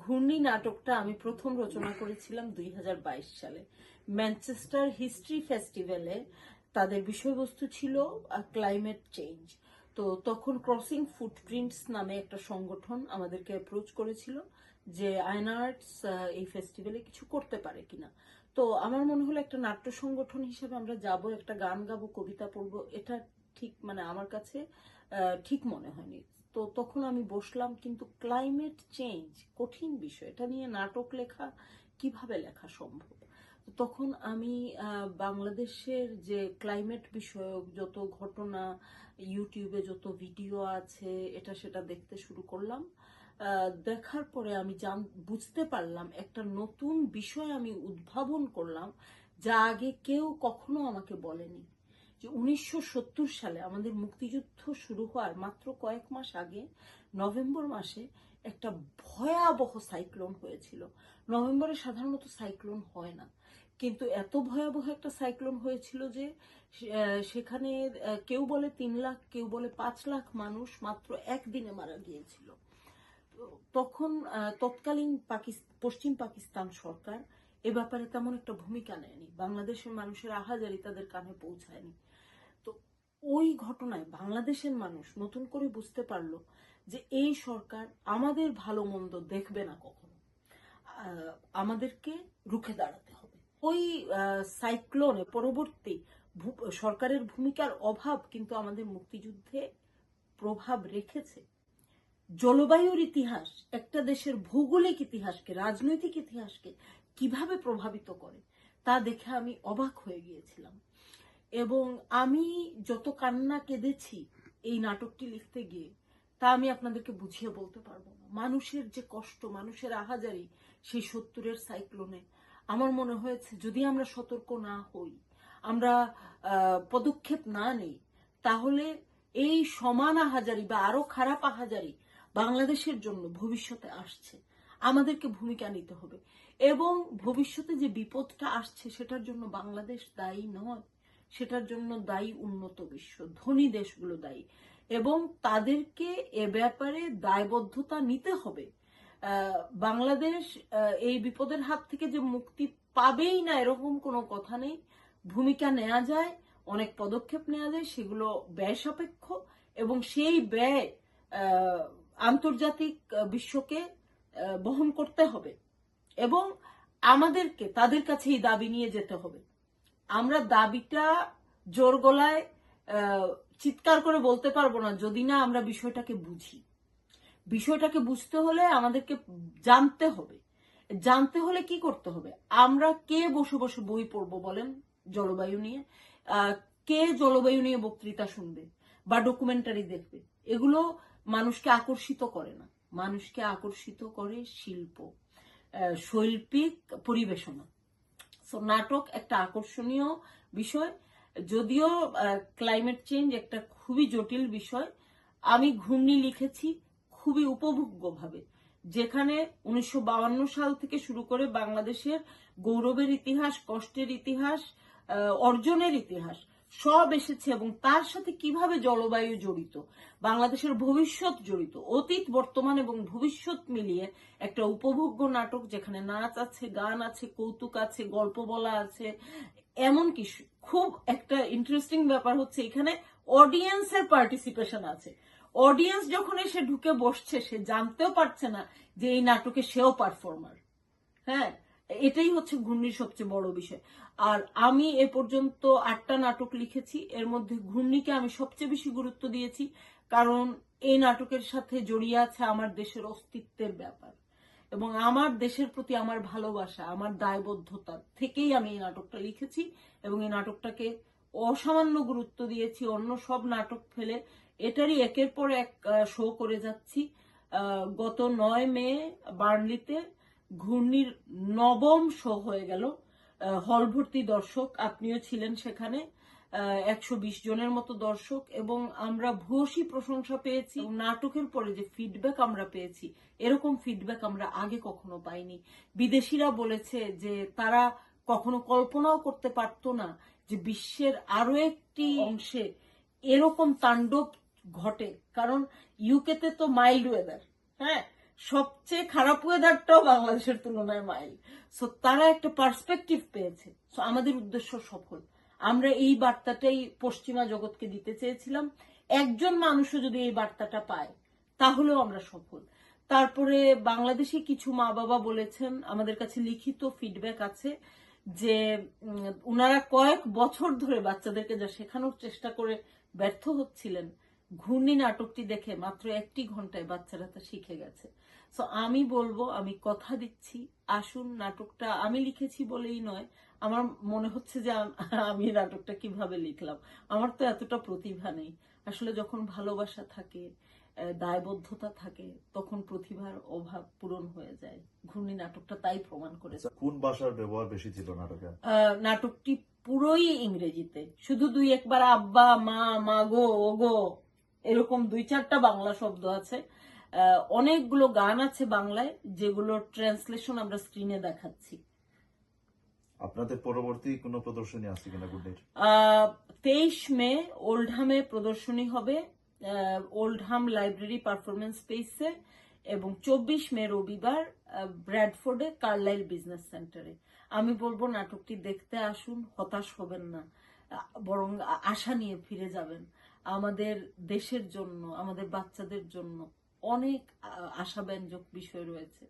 ঘূর্ণি নাটকটা আমি প্রথম রচনা করেছিলাম 2022 সালে ম্যানচেস্টার হিস্ট্রি ফেস্টিভ্যালে। তাদের বিষয়বস্তু ছিল ক্লাইমেট চেঞ্জ। তো তখন ক্রসিং ফুটপ্রিন্টস নামে একটা সংগঠন আমাদেরকে অ্যাপ্রোচ করেছিল যে আয়না আর্টস এই ফেস্টিভ্যালে কিছু করতে পারে কিনা। তো আমার মনে হলো একটা নাট্য সংগঠন হিসেবে আমরা যাব, একটা গান গাবো, কবিতা পড়বো, এটা ঠিক আমার কাছে ঠিক মনে হয়নি। তো তখন আমি বসলাম, কিন্তু ক্লাইমেট চেঞ্জ কঠিন বিষয়, এটা নিয়ে নাটক লেখা কিভাবে লেখা সম্ভব। তখন আমি বাংলাদেশের যে ক্লাইমেট বিষয়ক যত ঘটনা, ইউটিউবে যত ভিডিও আছে, এটা সেটা দেখতে শুরু করলাম। দেখার পরে আমি বুঝতে পারলাম একটা নতুন বিষয় আমি উদ্ভাবন করলাম, যা আগে কেউ কখনো আমাকে বলেনি। যে 1970 সালে আমাদের মুক্তিযুদ্ধ শুরু হওয়ার মাত্র কয়েক মাস আগে নভেম্বর মাসে একটা ভয়াবহ সাইক্লোন হয়েছিল। নভেম্বরে সাধারণত সাইক্লোন হয় না, কিন্তু এত ভয়াবহ একটা সাইক্লোন হয়েছিল যে সেখানে কেউ বলে 3 লাখ, কেউ বলে 5 লাখ মানুষ মাত্র একদিনে মারা গিয়েছিল। তখন তৎকালীন পশ্চিম পাকিস্তান সরকার এ ব্যাপারে তেমন একটা ভূমিকা নেয়নি, বাংলাদেশের মানুষের আহাজারি তাদের কানে পৌঁছায়নি। তো ওই ঘটনায় বাংলাদেশের মানুষ নতুন করে বুঝতে পারলো যে এই সরকার আমাদের ভালো মন্দ দেখবে না কখনো, আমাদেরকে রুখে দাঁড়াতে হবে। ওই সাইক্লোনে পরবর্তী সরকারের ভূমিকার অভাব কিন্তু আমাদের মুক্তিযুদ্ধে প্রভাব রেখেছে। জলবায়ুর ইতিহাস একটা দেশের ভৌগোলিক ইতিহাসকে, রাজনৈতিক ইতিহাসকে কিভাবে প্রভাবিত করে তা দেখে আমি অবাক হয়ে গিয়েছিলাম। এবং আমি যত কান্না কেঁদেছি এই নাটকটি লিখতে গিয়ে, তা আমি আপনাদেরকে বুঝিয়ে বলতে পারবো না। মানুষের যে কষ্ট, মানুষের আহাজারি সেই 70-এর সাইক্লোনে, আমার মনে হয়েছে যদি আমরা সতর্ক না হই, আমরা পদক্ষেপ না নেই, তাহলে এই সমান আহাজারি বা আরো খারাপ আহাজারি বাংলাদেশের জন্য ভবিষ্যতে আসছে। আমাদেরকে ভূমিকা নিতে হবে, এবং ভবিষ্যতে যে বিপদটা আসছে সেটার জন্য বাংলাদেশ দায়ী নয়, সেটার জন্য দায়ী উন্নত বিশ্ব, ধনী দেশগুলো দায়ী, এবং তাদেরকে এ ব্যাপারে দায়বদ্ধতা নিতে হবে। বাংলাদেশ এই বিপদের হাত থেকে যে মুক্তি পাবেই না এরকম কোনো কথা নেই। ভূমিকা নেওয়া যায়, অনেক পদক্ষেপ নেওয়া যায়, সেগুলো ব্যয় সাপেক্ষ, এবং সেই ব্যয় আন্তর্জাতিক বিশ্বকে বহন করতে হবে, এবং আমাদেরকে তাদের কাছে এই দাবি নিয়ে যেতে হবে। আমরা দাবিটা জোর গলায় চিৎকার করে বলতে পারবো না যদি না আমরা বিষয়টাকে বুঝি। বিষয়টাকে বুঝতে হলে আমাদেরকে জানতে হবে। জানতে হলে কি করতে হবে? আমরা কে বসে বসে বই পড়বো বলেন জলবায়ু নিয়ে? কে জলবায়ু নিয়ে বক্তৃতা শুনবে বা ডকুমেন্টারি দেখবে? এগুলো মানুষকে আকর্ষিত করে না, মানুষকে আকর্ষিত করে শিল্প, শৈল্পিক পরিবেশনা। সো নাটক একটা আকর্ষণীয় বিষয়, যদিও ক্লাইমেট চেঞ্জ একটা খুবই জটিল বিষয়। আমি ঘূর্ণি লিখেছি খুবই উপভোগ্যভাবে, যেখানে 1952 সাল থেকে শুরু করে বাংলাদেশের গৌরবের ইতিহাস, কষ্টের ইতিহাস, অর্জনের ইতিহাস সব এসেছে, এবং তার সাথে কিভাবে জলবায়ু জড়িত, বাংলাদেশের ভবিষ্যৎ জড়িত, অতীত, বর্তমান এবং ভবিষ্যৎ মিলিয়ে একটা উপভোগ্য নাটক, যেখানে নাচ আছে, গান আছে, কৌতুক আছে, গল্প বলা আছে। এমনকি খুব একটা ইন্টারেস্টিং ব্যাপার হচ্ছে এখানে অডিয়েন্সের পার্টিসিপেশন আছে। অডিয়েন্স যখন এসে ঢুকে বসছে, সে জানতেও পারছে না যে এই নাটকে সেও পারফর্মার। হ্যাঁ, এটাই হচ্ছে ঘূর্ণির সবচেয়ে বড় বিষয়। আর আমি এ পর্যন্ত 8টা নাটক লিখেছি, এর মধ্যে ঘূর্ণিকে আমি সবচেয়ে বেশি গুরুত্ব দিয়েছি, কারণ এই নাটকের সাথে জড়িয়ে আছে আমার দেশের অস্তিত্বের ব্যাপার, এবং আমার দেশের প্রতি আমার ভালোবাসা, আমার দায়বদ্ধতা থেকেই আমি এই নাটকটা লিখেছি, এবং এই নাটকটাকে অসামান্য গুরুত্ব দিয়েছি অন্য সব নাটক ফেলে। এটারই একের পর এক শো করে যাচ্ছি। গত 9 মে বার্নলিতে ঘূর্ণির 9ম শো হয়ে গেল, হল ভর্তি দর্শক, আপনিও ছিলেন সেখানে, 120 জনের মতো দর্শক, এবং আমরা ভূয়সী প্রশংসা পেয়েছি। নাটকের পরে যে ফিডব্যাক আমরা পেয়েছি, এরকম ফিডব্যাক আমরা আগে কখনো পাইনি। বিদেশিরা বলেছে যে তারা কখনো কল্পনাও করতে পারতো না যে বিশ্বের আরো একটি অংশে এরকম তাণ্ডব ঘটে, কারণ ইউকেতে তো মাইল্ড ওয়েদার, হ্যাঁ, সবচেয়ে খারাপ ওয়েদারটাও বাংলাদেশের তুলনায় মাইল। সো তারা একটা পার্সপেক্টিভ পেয়েছে। সো আমাদের উদ্দেশ্য সফল। আমরা এই বার্তাটাই পশ্চিমা জগৎকে দিতে চেয়েছিলাম। একজন মানুষও যদি এই বার্তাটা পায় তাহলেও আমরা সফল। তারপরে বাংলাদেশে কিছু মা বাবা বলেছেন, আমাদের কাছে লিখিত ফিডব্যাক আছে, যে উনারা কয়েক বছর ধরে বাচ্চাদেরকে যা শেখানোর চেষ্টা করে ব্যর্থ হচ্ছিলেন, ঘূর্ণি নাটকটি দেখে মাত্র 1 ঘন্টায় বাচ্চারা তা শিখে গেছে। সো আমি বলবো, আমি কথা দিচ্ছি, আসুন নাটকটা আমি লিখেছি বলেই নয়, আমার মনে হচ্ছে যে আমি নাটকটা কিভাবে লিখলাম, আমার তো এতটা প্রতিভা নেই। আসলে যখন ভালোবাসা থাকে, দায়বদ্ধতা থাকে, তখন প্রতিভার অভাব পূরণ হয়ে যায়। ঘূর্ণি নাটকটা তাই প্রমাণ করেছে। কোন ভাষার ব্যবহার বেশি ছিল নাটকে? নাটকটি পুরোই ইংরেজিতে, শুধু 2-1 বার আব্বা মা মাগো ওগো এরকম 2-4টা বাংলা শব্দ আছে। অনেকগুলো গান আছে বাংলায়, যেগুলোর ট্রান্সলেশন আমরা স্ক্রিনে দেখাচ্ছি। আপনাদের পরবর্তী কোনো প্রদর্শনী আছে কিনা গুড্ডির? 23 মে ওল্ডহামে প্রদর্শনী হবে, ওল্ডহাম লাইব্রেরি পারফরমেন্স স্পেসে, এবং 24 মে রবিবার ব্র্যাডফোর্ডে কার্লাইল বিজনেস সেন্টারে। আমি বলবো নাটকটি দেখতে আসুন, হতাশ হবেন না, বরং আশা নিয়ে ফিরে যাবেন। আমাদের দেশের জন্য, আমাদের বাচ্চাদের জন্য অনেক আশাব্যঞ্জক বিষয় রয়েছে।